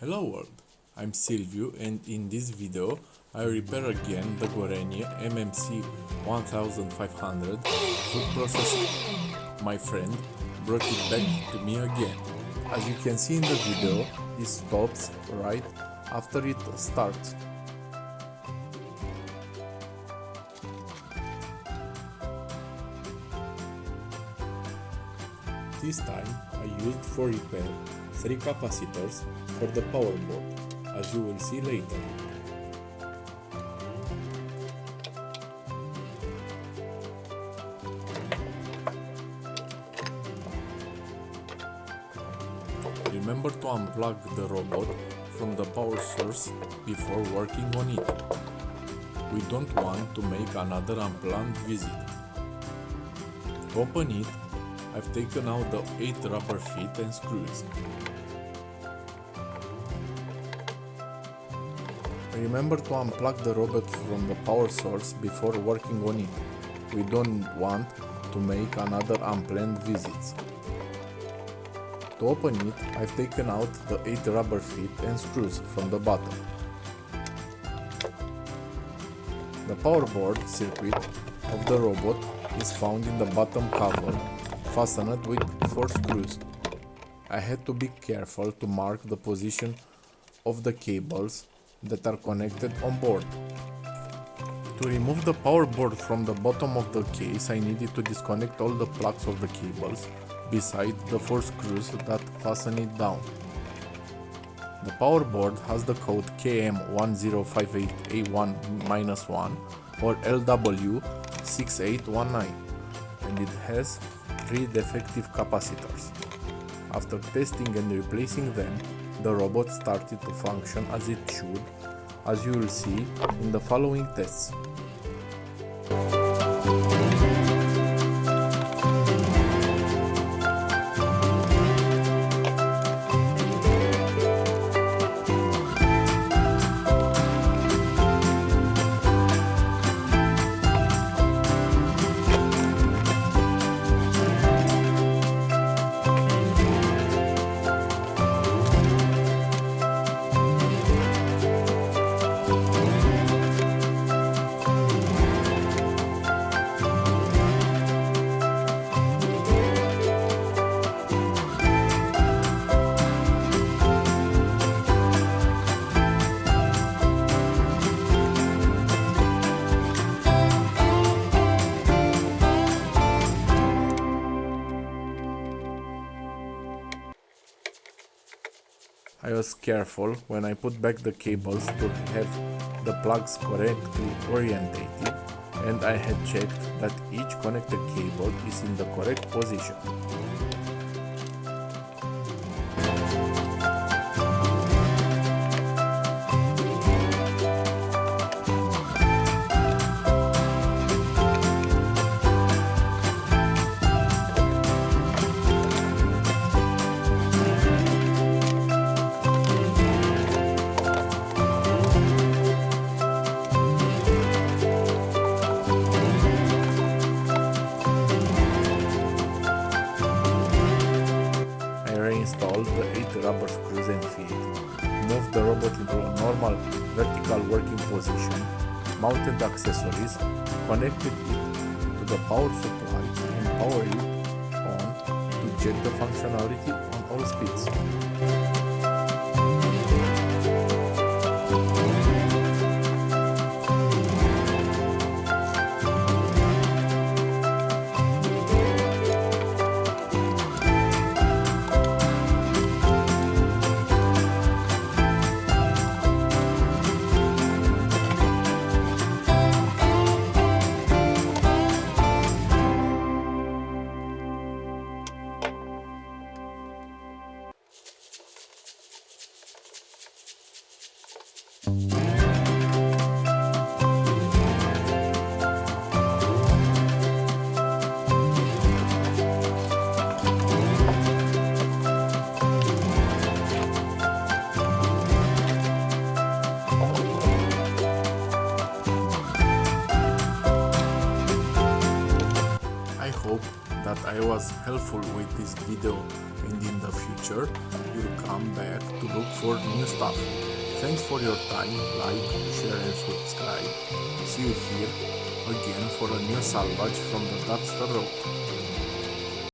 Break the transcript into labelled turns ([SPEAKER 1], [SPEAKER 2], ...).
[SPEAKER 1] Hello world, I'm Silviu and in this video I repair again the Gorenje MMC1500 food processor. My friend brought it back to me again. As you can see in the video, it stops right after it starts. This time I used for repair 3 capacitors for the power board, as you will see later. Remember to unplug the robot from the power source before working on it. We don't want to make another unplanned visit. To open it, I've taken out the 8 rubber feet and screws. Remember to unplug the robot from the power source before working on it. We don't want to make another unplanned visits. To open it, I've taken out the 8 rubber feet and screws from the bottom. The power board circuit of the robot is found in the bottom cover, fastened with 4 screws. I had to be careful to mark the position of the cables that are connected on board. To remove the power board from the bottom of the case, I needed to disconnect all the plugs of the cables beside the 4 screws that fasten it down. The power board has the code KM1058A1-1 or LW6819 and it has 3 defective capacitors. After testing and replacing them, the robot started to function as it should, as you will see in the following tests. I was careful when I put back the cables to have the plugs correctly orientated, and I had checked that each connected cable is in the correct position. Installed the 8 rubber screws and feet, moved the robot into a normal vertical working position, mounted the accessories, connected it to the power supply and powered it on to check the functionality on all speeds. I hope that I was helpful with this video and in the future
[SPEAKER 2] will come back to look for new stuff. Thanks for your time, like, share and subscribe. See you here again for a new salvage from the dumpster road.